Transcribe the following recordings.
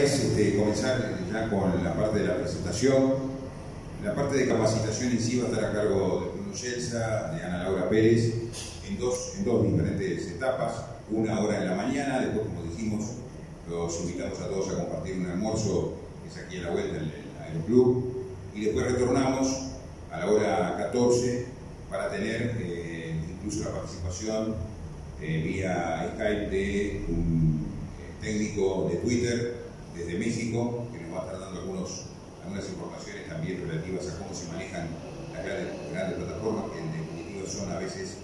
es comenzar ya con la parte de la presentación. La parte de capacitación en sí va a estar a cargo de Bruno Yelsa, de Ana Laura Pérez, en dos diferentes etapas. Una hora en la mañana, después, como dijimos, los invitamos a todos a compartir un almuerzo, que es aquí a la vuelta en el Aeroclub, y después retornamos a la hora 14 para tener incluso la participación vía Skype de un técnico de Twitter desde México, que nos va a estar dando algunas informaciones también relativas a cómo se manejan las grandes plataformas, que en definitiva son a veces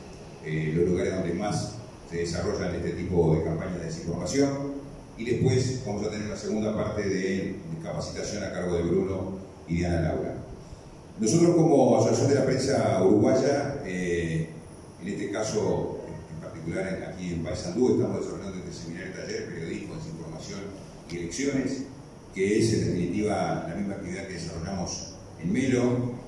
los lugares donde más se desarrollan este tipo de campañas de desinformación. Y después vamos a tener una segunda parte de capacitación a cargo de Bruno y de Ana Laura. Nosotros, como Asociación de la Prensa Uruguaya, en este caso en particular aquí en Paysandú, estamos desarrollando este seminario taller Periodismo, Desinformación y Elecciones, que es en definitiva la misma actividad que desarrollamos en Melo.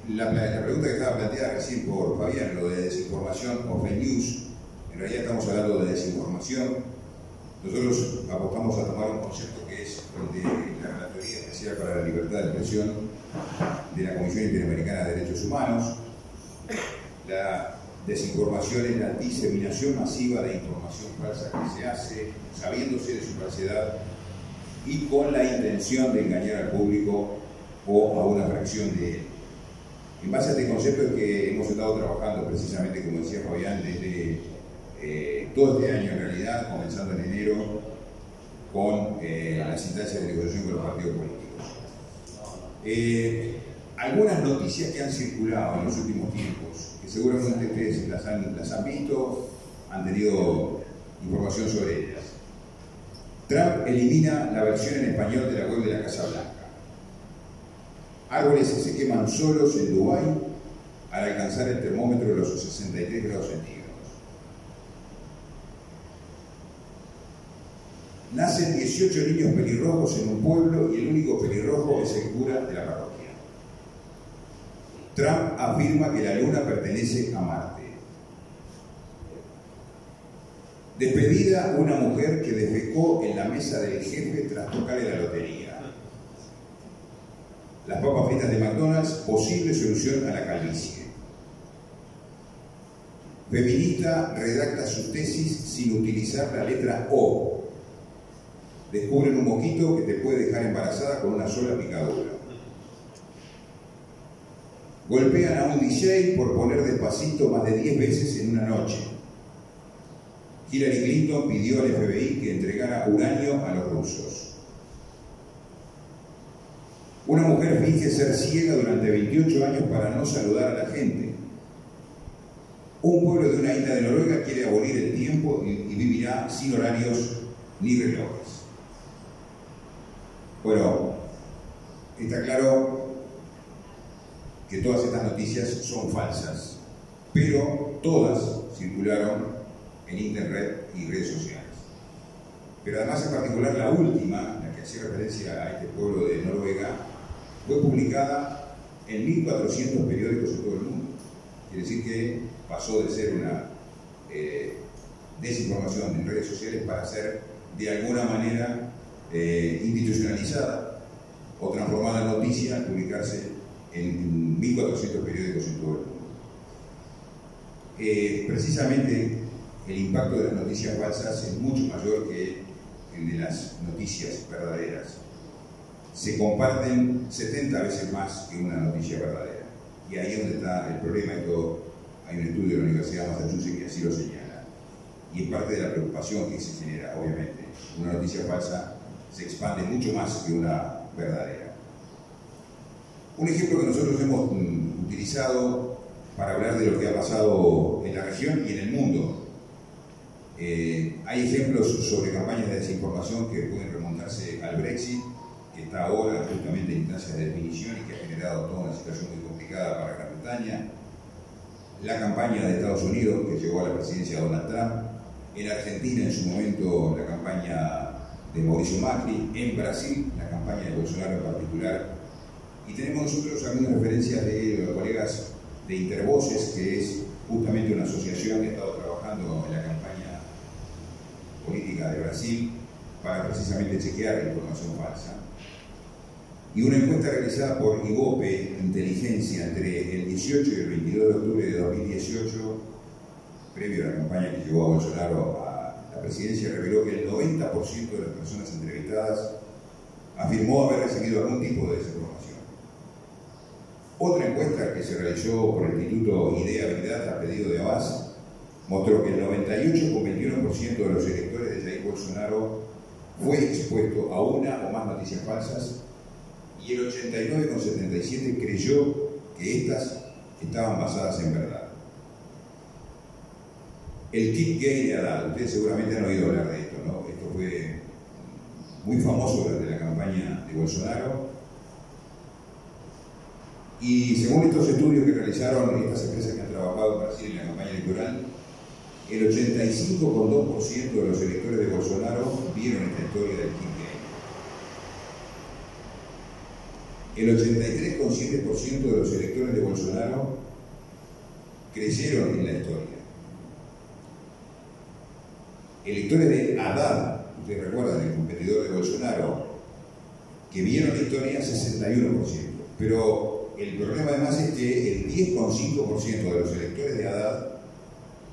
La pregunta que estaba planteada recién por Fabián, lo de desinformación o fake news, en realidad estamos hablando de desinformación. Nosotros apostamos a tomar un concepto que es el de la Relatoría Especial para la Libertad de Expresión de la Comisión Interamericana de Derechos Humanos. La desinformación es la diseminación masiva de información falsa que se hace, sabiéndose de su falsedad y con la intención de engañar al público o a una fracción de él. En base a este concepto es que hemos estado trabajando precisamente, como decía Fabián, desde todo este año en realidad, comenzando en enero, con las instancias de negociación con los partidos políticos. Algunas noticias que han circulado en los últimos tiempos, que seguramente ustedes las han visto, han tenido información sobre ellas. Trump elimina la versión en español de la web de la Casa Blanca. Árboles se queman solos en Dubái al alcanzar el termómetro de los 63 grados centígrados. Nacen 18 niños pelirrojos en un pueblo y el único pelirrojo es el cura de la parroquia. Trump afirma que la luna pertenece a Marte. Despedida una mujer que defecó en la mesa del jefe tras tocarle la lotería. Las papas fritas de McDonald's, posible solución a la calvicie. Feminista redacta su tesis sin utilizar la letra O. Descubren un mosquito que te puede dejar embarazada con una sola picadura. Golpean a un DJ por poner Despacito más de 10 veces en una noche. Hillary Clinton pidió al FBI que entregara uranio a los rusos. Una mujer finge ser ciega durante 28 años para no saludar a la gente. Un pueblo de una isla de Noruega quiere abolir el tiempo y vivirá sin horarios ni relojes. Bueno, está claro que todas estas noticias son falsas, pero todas circularon en internet y redes sociales. Pero además, en particular, la última, la que hacía referencia a este pueblo de Noruega, fue publicada en 1.400 periódicos en todo el mundo. Quiere decir que pasó de ser una desinformación en redes sociales para ser de alguna manera institucionalizada o transformada en noticia al publicarse en 1.400 periódicos en todo el mundo. Precisamente el impacto de las noticias falsas es mucho mayor que el de las noticias verdaderas. Se comparten 70 veces más que una noticia verdadera. Y ahí es donde está el problema. Hay un estudio de la Universidad de Massachusetts que así lo señala. Y es parte de la preocupación que se genera, obviamente. Una noticia falsa se expande mucho más que una verdadera. Un ejemplo que nosotros hemos utilizado para hablar de lo que ha pasado en la región y en el mundo. Hay ejemplos sobre campañas de desinformación que pueden remontarse al Brexit, que está ahora justamente en instancias de definición y que ha generado toda una situación muy complicada para Gran Bretaña. La campaña de Estados Unidos, que llegó a la presidencia de Donald Trump. En Argentina, en su momento, la campaña de Mauricio Macri. En Brasil, la campaña de Bolsonaro en particular. Y tenemos nosotros algunas referencias de los colegas de Intervoces, que es justamente una asociación que ha estado trabajando en la campaña política de Brasil, para precisamente chequear la información falsa. Y una encuesta realizada por Ibope Inteligencia entre el 18 y el 22 de octubre de 2018, previo a la campaña que llevó a Bolsonaro a la presidencia, reveló que el 90% de las personas entrevistadas afirmó haber recibido algún tipo de desinformación. Otra encuesta que se realizó por el Instituto Idea Big Data a pedido de Abbas mostró que el 98,21% de los electores de Jair Bolsonaro fue expuesto a una o más noticias falsas y el 89,77% creyó que estas estaban basadas en verdad. El kit gay de Haddad, ustedes seguramente han oído hablar de esto, ¿no? Esto fue muy famoso durante la campaña de Bolsonaro. Y según estos estudios que realizaron estas empresas que han trabajado en Brasil en la campaña electoral, el 85,2% de los electores de Bolsonaro vieron esta historia del kit gay. El 83,7% de los electores de Bolsonaro creyeron en la historia. Electores de Haddad, ustedes recuerdan, el competidor de Bolsonaro, que vieron la historia, 61%. Pero el problema además es que el 10,5% de los electores de Haddad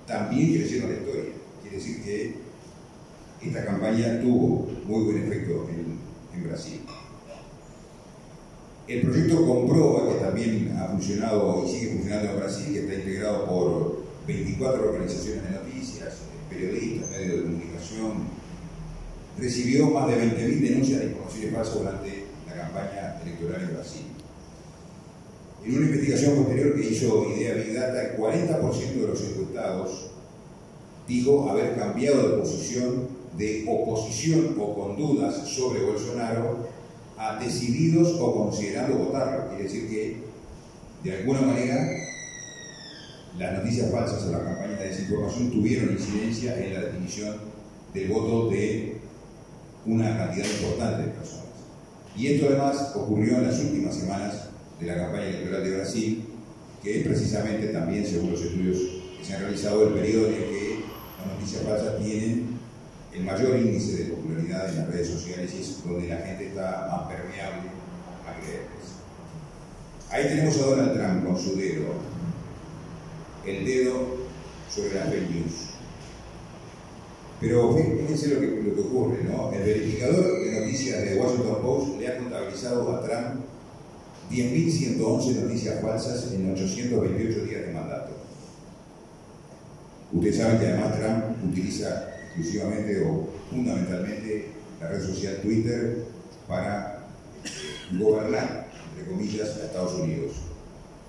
también creyeron la historia. Quiere decir que esta campaña tuvo muy buen efecto en Brasil. El proyecto Comprueba, que también ha funcionado y sigue funcionando en Brasil, que está integrado por 24 organizaciones de noticias, periodistas, medios de comunicación, recibió más de 20.000 denuncias de informaciones falsas durante la campaña electoral en Brasil. En una investigación posterior que hizo Idea Big Data, el 40% de los encuestados dijo haber cambiado de posición de oposición o con dudas sobre Bolsonaro a decididos o considerando votarlo. Quiere decir que, de alguna manera, las noticias falsas o las campañas de desinformación tuvieron incidencia en la definición del voto de una cantidad importante de personas. Y esto además ocurrió en las últimas semanas de la campaña electoral de Brasil, que es precisamente también, según los estudios que se han realizado, el periodo en el que las noticias falsas tienen el mayor índice de popularidad en las redes sociales y es donde la gente está más permeable a creerles. Ahí tenemos a Donald Trump con su dedo, el dedo sobre las fake news. Pero fíjense lo que ocurre, ¿no? El verificador de noticias de Washington Post le ha contabilizado a Trump 10.111 noticias falsas en 828 días de mandato. Ustedes saben que además Trump utiliza exclusivamente o fundamentalmente la red social Twitter para gobernar, entre comillas, a Estados Unidos.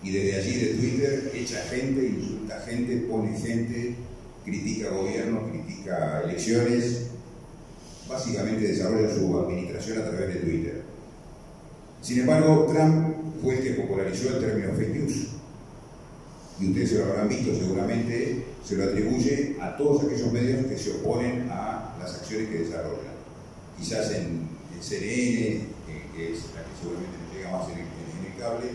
Y desde allí de Twitter echa gente, insulta gente, pone gente, critica gobierno, critica elecciones, básicamente desarrolla su administración a través de Twitter. Sin embargo, Trump fue el que popularizó el término fake news. Y ustedes se lo habrán visto seguramente, se lo atribuye a todos aquellos medios que se oponen a las acciones que desarrollan. Quizás en CNN, que es la que seguramente nos llega más en el cable,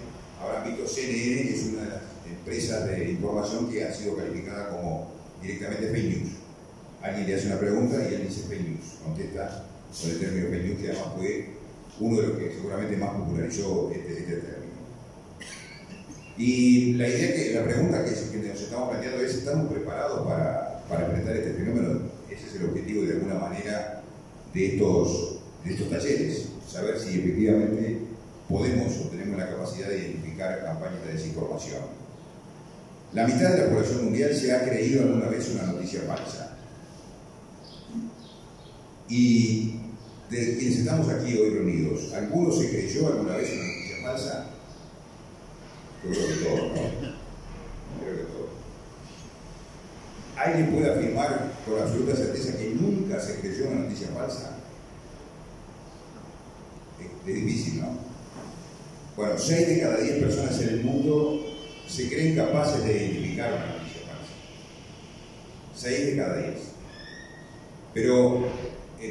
habrán visto CNN, que es una de las empresas de información que ha sido calificada como directamente fake news. Alguien le hace una pregunta y él dice fake news, contesta con el término fake news, que además fue uno de los que seguramente más popularizó este término. Y la pregunta que nos estamos planteando es: ¿estamos preparados para enfrentar este fenómeno? Ese es el objetivo de alguna manera de estos talleres, saber si efectivamente podemos o tenemos la capacidad de identificar campañas de desinformación. La mitad de la población mundial se ha creído alguna vez una noticia falsa. Y de quienes estamos aquí hoy reunidos, ¿alguno se creyó alguna vez una noticia falsa? Yo creo que todos, ¿no? Creo que todos. ¿Alguien puede afirmar con absoluta certeza que nunca se creyó una noticia falsa? Es difícil, ¿no? Bueno, 6 de cada 10 personas en el mundo se creen capaces de identificar una noticia falsa. 6 de cada 10. Pero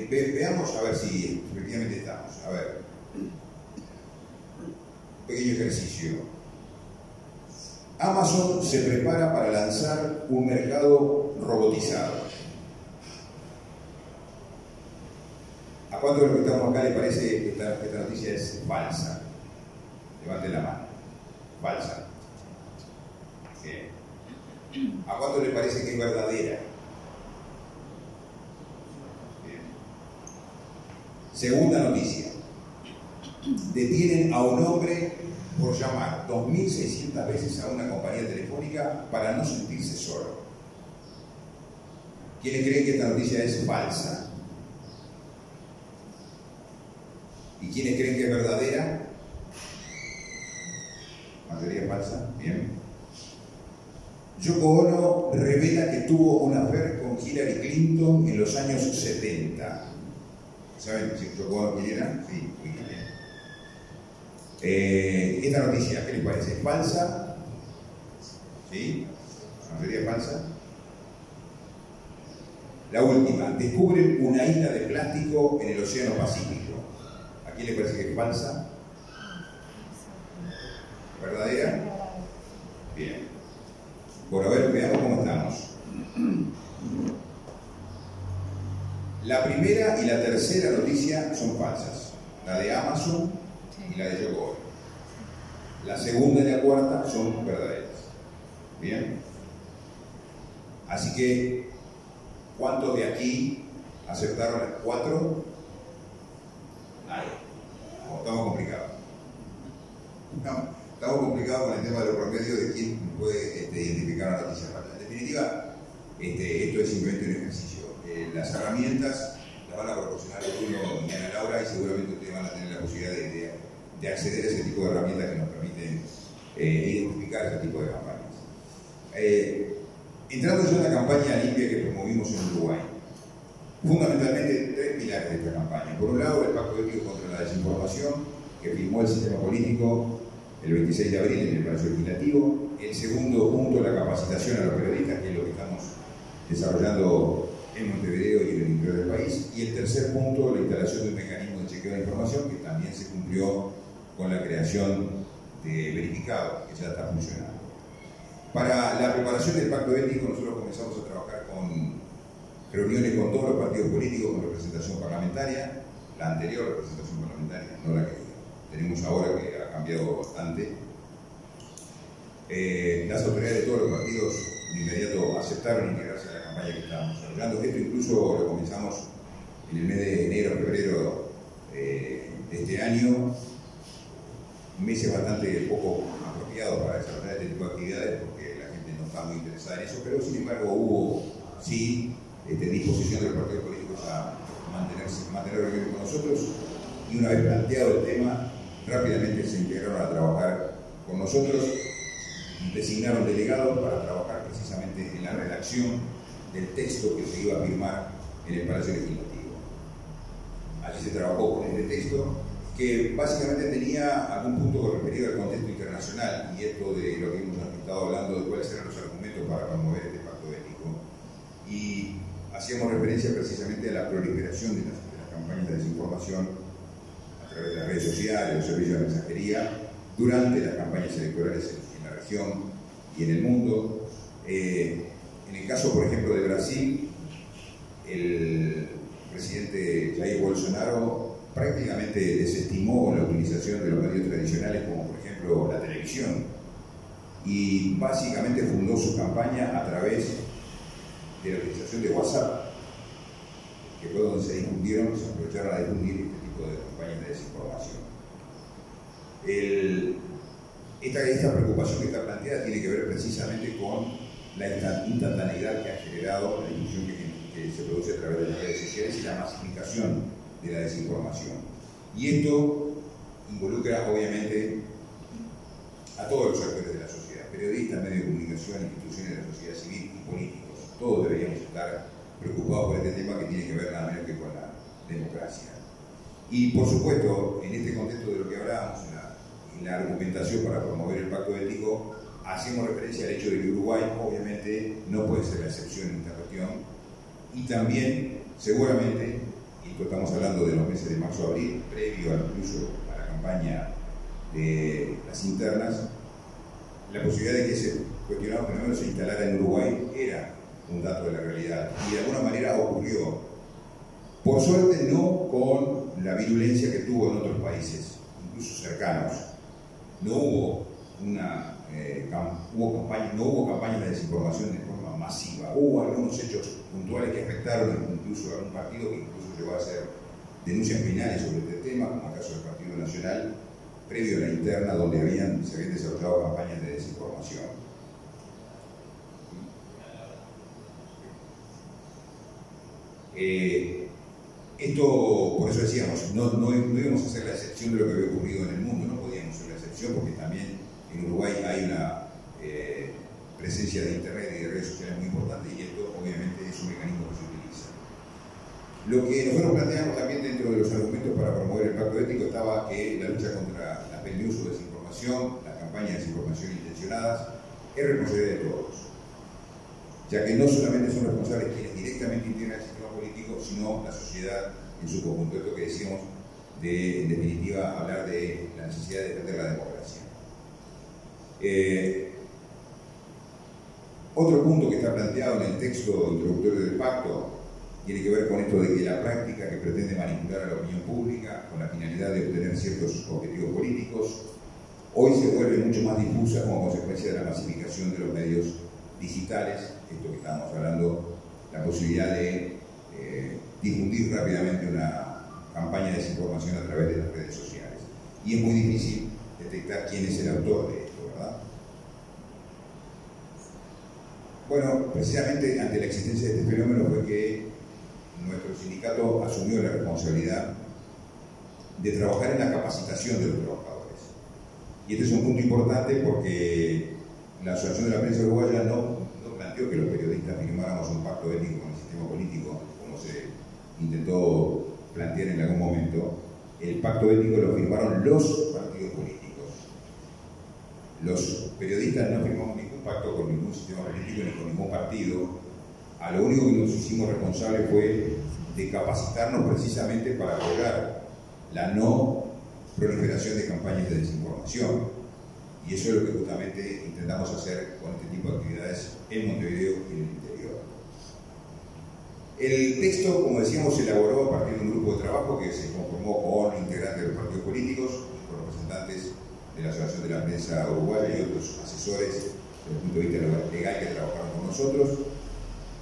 veamos a ver si efectivamente estamos. A ver. Pequeño ejercicio. Amazon se prepara para lanzar un mercado robotizado. ¿A cuántos de los que estamos acá les parece que esta noticia es falsa? Levanten la mano. Falsa. Bien. ¿A cuántos les parece que es verdadera? Bien. Segunda noticia. Detienen a un hombre por llamar 2.600 veces a una compañía telefónica para no sentirse solo. ¿Quiénes creen que esta noticia es falsa? ¿Y quiénes creen que es verdadera? ¿Mayoría falsa? Bien. Yoko Ono revela que tuvo un affair con Hillary Clinton en los años 70. ¿Saben Yoko Ono quién era? Sí, muy bien. Esta noticia, ¿qué les parece? ¿Es falsa? ¿Sí? ¿La mayoría es falsa? La última, descubren una isla de plástico en el Océano Pacífico. ¿A quién le parece que es falsa? ¿Verdadera? Bien. Bueno, a ver, veamos cómo estamos. La primera y la tercera noticia son falsas. La de Amazon y la de Yoko Ono. La segunda y la cuarta son verdaderas. Bien. Así que, ¿cuántos de aquí acertaron las 4? Nadie. No, estamos complicados. No, estamos complicados con el tema de los promedios de quién puede identificar una noticia falsa. En definitiva, esto es simplemente un ejercicio. Las herramientas las van a proporcionar Bruno y Ana Laura y seguramente ustedes van a tener la posibilidad de acceder a ese tipo de herramientas que nos permiten identificar ese tipo de campañas. Entrando ya en la campaña limpia que promovimos en Uruguay, fundamentalmente 3 pilares de esta campaña. Por un lado, el Pacto Ético contra la Desinformación, que firmó el sistema político el 26 de abril en el Palacio Legislativo. El segundo punto, la capacitación a los periodistas, que es lo que estamos desarrollando en Montevideo y en el interior del país. Y el tercer punto, la instalación de un mecanismo de chequeo de información, que también se cumplió con la creación de verificado, que ya está funcionando. Para la preparación del Pacto Ético, nosotros comenzamos a trabajar con reuniones con todos los partidos políticos con representación parlamentaria, la anterior representación parlamentaria, no la que tenemos ahora, que ha cambiado bastante. Las autoridades de todos los partidos de inmediato aceptaron integrarse a la campaña que estábamos desarrollando. Esto incluso lo comenzamos en el mes de enero, febrero de este año, meses bastante poco apropiados para desarrollar este tipo de actividades porque la gente no está muy interesada en eso, pero sin embargo hubo sí disposición de los partidos políticos a mantener reuniones con nosotros, y una vez planteado el tema rápidamente se integraron a trabajar con nosotros, designaron delegados para trabajar precisamente en la redacción del texto que se iba a firmar en el Palacio Legislativo. Allí se trabajó con este texto que básicamente tenía algún punto referido al contexto internacional, y esto de lo que hemos estado hablando de cuáles eran los argumentos para promover este pacto ético. Y hacíamos referencia precisamente a la proliferación de las campañas de desinformación a través de las redes sociales, los servicios de mensajería, durante las campañas electorales en la región y en el mundo. En el caso, por ejemplo, de Brasil, el presidente Jair Bolsonaro prácticamente desestimó la utilización de los medios tradicionales, como por ejemplo la televisión, y básicamente fundó su campaña a través de la utilización de WhatsApp, que fue donde se aprovecharon a difundir este tipo de campañas de desinformación. Esta preocupación que está planteada tiene que ver precisamente con la instantaneidad que ha generado la difusión que se produce a través de las redes sociales y la masificación de la desinformación. Y esto involucra obviamente a todos los actores de la sociedad, periodistas, medios de comunicación, instituciones de la sociedad civil y políticos. Todos deberíamos estar preocupados por este tema que tiene que ver nada menos que con la democracia. Y por supuesto, en este contexto de lo que hablábamos, en la argumentación para promover el pacto ético, hacemos referencia al hecho de que Uruguay obviamente no puede ser la excepción en esta cuestión, y también seguramente, y esto estamos hablando de los meses de marzo-abril, previo incluso a la campaña de las internas, la posibilidad de que ese cuestionado fenómeno se instalara en Uruguay era un dato de la realidad, y de alguna manera ocurrió. Por suerte no con la virulencia que tuvo en otros países, incluso cercanos. No hubo campañas de desinformación de forma masiva. Hubo algunos hechos puntuales que afectaron incluso a un partido que incluso llegó a hacer denuncias penales sobre este tema, como el caso del Partido Nacional, previo a la interna, donde se habían desarrollado campañas de desinformación. Esto, por eso decíamos, no íbamos a hacer la excepción de lo que había ocurrido en el mundo, no podíamos ser la excepción porque también en Uruguay hay una presencia de internet y de redes sociales muy importante y esto obviamente es un mecanismo que se utiliza. Lo que nosotros planteamos también dentro de los argumentos para promover el pacto ético estaba que la lucha contra la fake news o desinformación, las campañas de desinformación intencionadas, es responsabilidad de todos, ya que no solamente son responsables quienes directamente integran el sistema político, sino la sociedad en su conjunto. Esto que decíamos de, en definitiva, hablar de la necesidad de defender la democracia. Otro punto que está planteado en el texto introductorio del pacto tiene que ver con esto de que la práctica que pretende manipular a la opinión pública con la finalidad de obtener ciertos objetivos políticos hoy se vuelve mucho más difusa como consecuencia de la masificación de los medios digitales, esto que estábamos hablando, la posibilidad de difundir rápidamente una campaña de desinformación a través de las redes sociales. Y es muy difícil detectar quién es el autor de esto, ¿verdad? Bueno, precisamente ante la existencia de este fenómeno fue que nuestro sindicato asumió la responsabilidad de trabajar en la capacitación de los trabajadores. Y este es un punto importante porque la Asociación de la Prensa Uruguaya no planteó que los periodistas firmáramos un pacto ético con el sistema político, como se intentó plantear en algún momento. El pacto ético lo firmaron los partidos políticos. Los periodistas no firmamos ningún pacto con ningún sistema político ni con ningún partido. A lo único que nos hicimos responsables fue de capacitarnos precisamente para lograr la no proliferación de campañas de desinformación. Y eso es lo que justamente intentamos hacer con este tipo de actividades en Montevideo y en el interior. El texto, como decíamos, se elaboró a partir de un grupo de trabajo que se conformó con integrantes de los partidos políticos, con representantes de la Asociación de la Prensa Uruguaya y otros asesores desde el punto de vista legal que trabajaron con nosotros.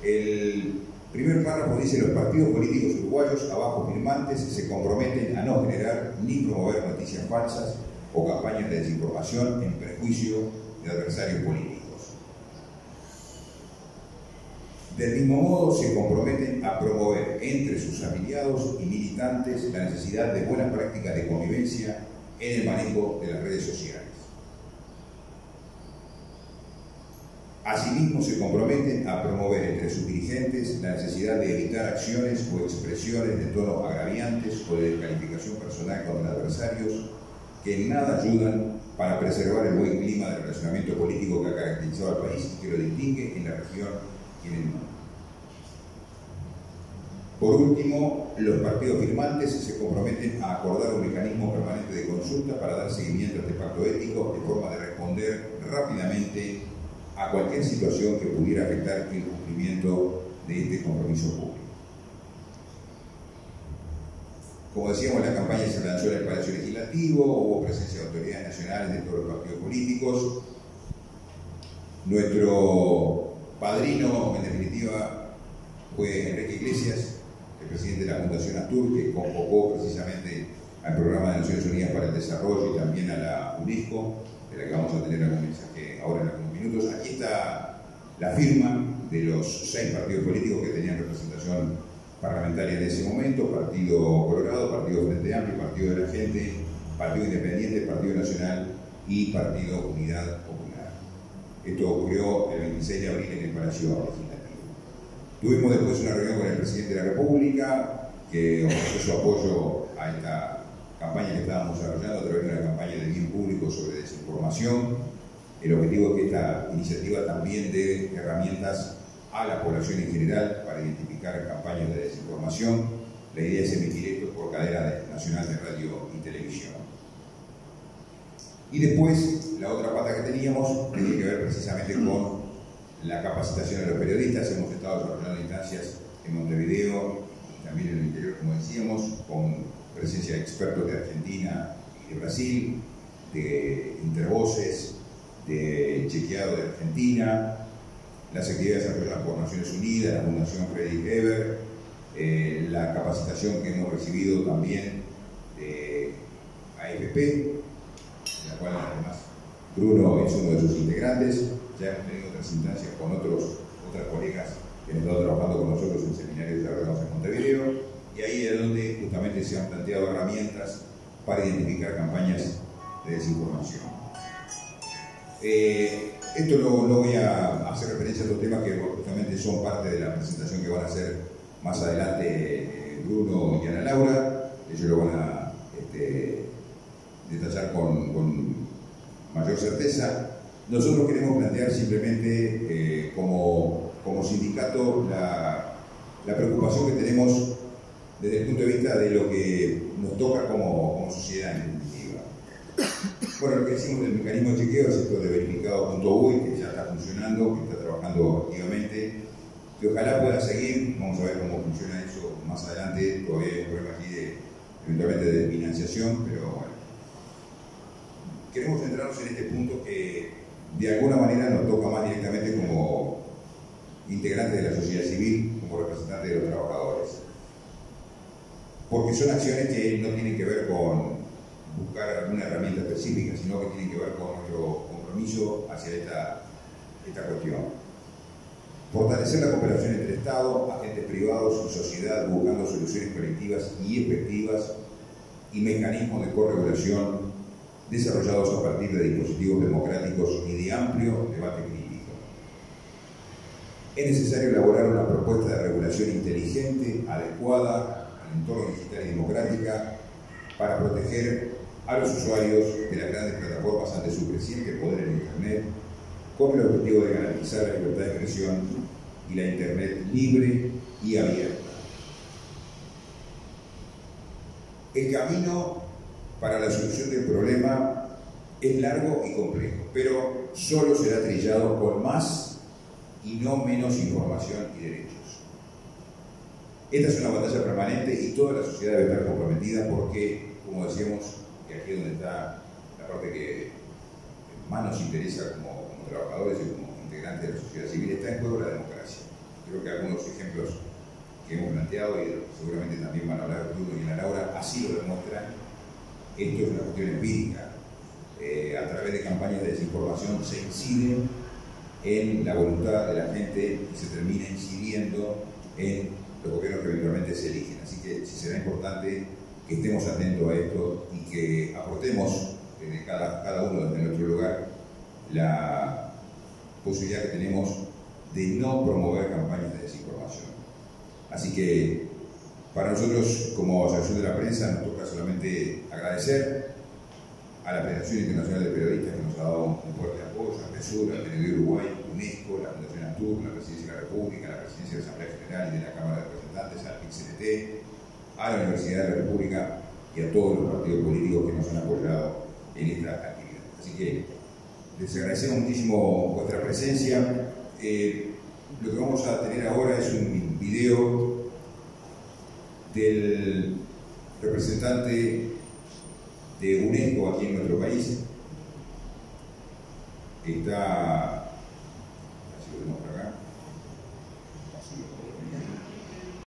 El primer párrafo dice: los partidos políticos uruguayos, abajo firmantes, se comprometen a no generar ni promover noticias falsas o campañas de desinformación en perjuicio de adversarios políticos. Del mismo modo, se comprometen a promover entre sus afiliados y militantes la necesidad de buenas prácticas de convivencia en el manejo de las redes sociales. Asimismo, se comprometen a promover entre sus dirigentes la necesidad de evitar acciones o expresiones de tono agraviantes o de descalificación personal contra adversarios que en nada ayudan para preservar el buen clima de relacionamiento político que ha caracterizado al país y que lo distingue en la región y en el mundo. Por último, los partidos firmantes se comprometen a acordar un mecanismo permanente de consulta para dar seguimiento a este pacto ético de forma de responder rápidamente a cualquier situación que pudiera afectar el cumplimiento de este compromiso público. Como decíamos, la campaña se lanzó en el Palacio Legislativo, hubo presencia de autoridades nacionales de todos los partidos políticos. Nuestro padrino, en definitiva, fue Enrique Iglesias, el presidente de la Fundación Astur, que convocó precisamente al Programa de Naciones Unidas para el Desarrollo y también a la UNESCO, de la que vamos a tener algún mensaje ahora en algunos minutos. Aquí está la firma de los 6 partidos políticos que tenían representación parlamentaria en ese momento: Partido Colorado, Partido Frente Amplio, Partido de la Gente, Partido Independiente, Partido Nacional y Partido Unidad Popular. Esto ocurrió el 26 de abril en el Palacio Legislativo. Tuvimos después una reunión con el presidente de la República, que ofreció su apoyo a esta campaña que estábamos desarrollando a través de una campaña de bien público sobre desinformación. El objetivo es que esta iniciativa también dé herramientas a la población en general para identificar campañas de desinformación. La idea es emitir esto por cadena nacional de radio y televisión. Y después, la otra pata que teníamos tenía que ver precisamente con la capacitación de los periodistas. Hemos estado desarrollando instancias en Montevideo y también en el interior, como decíamos, con presencia de expertos de Argentina y de Brasil, de Intervoces, de Chequeado de Argentina, las actividades desarrolladas por Naciones Unidas, la Fundación Friedrich Ebert, la capacitación que hemos recibido también de AFP, de la cual además Bruno es uno de sus integrantes. Ya hemos tenido otras instancias con otras colegas que han estado trabajando con nosotros en seminarios desarrollados en Montevideo, y ahí es donde justamente se han planteado herramientas para identificar campañas de desinformación. Esto no voy a hacer referencia a estos temas que justamente son parte de la presentación que van a hacer más adelante Bruno y Ana Laura. Ellos lo van a detallar con mayor certeza. Nosotros queremos plantear simplemente como sindicato la preocupación que tenemos desde el punto de vista de lo que nos toca como sociedad en definitiva. Bueno, lo que decimos del mecanismo de chequeo es esto de verificado.uy, que ya está funcionando, que está trabajando activamente, que ojalá pueda seguir. Vamos a ver cómo funciona eso más adelante. Todavía hay un problema aquí eventualmente de financiación, pero bueno. Queremos centrarnos en este punto que de alguna manera nos toca más directamente como integrantes de la sociedad civil, como representantes de los trabajadores. Porque son acciones que no tienen que ver con buscar alguna herramienta específica, sino que tienen que ver con nuestro compromiso hacia esta cuestión. Fortalecer la cooperación entre Estado, agentes privados y sociedad, buscando soluciones colectivas y efectivas y mecanismos de corregulación desarrollados a partir de dispositivos democráticos y de amplio debate crítico. Es necesario elaborar una propuesta de regulación inteligente, adecuada al entorno digital y democrática, para proteger a los usuarios de las grandes plataformas ante su creciente poder en Internet, con el objetivo de garantizar la libertad de expresión y la Internet libre y abierta. El camino para la solución del problema es largo y complejo, pero solo será trillado con más y no menos información y derechos. Esta es una batalla permanente y toda la sociedad debe estar comprometida porque, como decíamos, que aquí es donde está la parte que más nos interesa como trabajadores y como integrantes de la sociedad civil, está en juego la democracia. Creo que algunos ejemplos que hemos planteado, y seguramente también van a hablar Bruno y Ana Laura, así lo demuestran. Esto es una cuestión empírica. A través de campañas de desinformación se incide en la voluntad de la gente y se termina incidiendo en los gobiernos que eventualmente se eligen. Así que sí será importante que estemos atentos a esto y que aportemos desde cada uno desde nuestro lugar la posibilidad que tenemos de no promover campañas de desinformación. Así que para nosotros, como Asociación de la Prensa, nos toca solamente agradecer a la Federación Internacional de Periodistas, que nos ha dado un fuerte apoyo, a PESUR, al PNUD Uruguay, UNESCO, la Fundación ASTUR, la Presidencia de la República, la Presidencia de la Asamblea General y de la Cámara de Representantes, al PIC-CNT, a la Universidad de la República y a todos los partidos políticos que nos han apoyado en esta actividad. Así que les agradecemos muchísimo vuestra presencia. Lo que vamos a tener ahora es un video del representante de UNESCO aquí en nuestro país. Está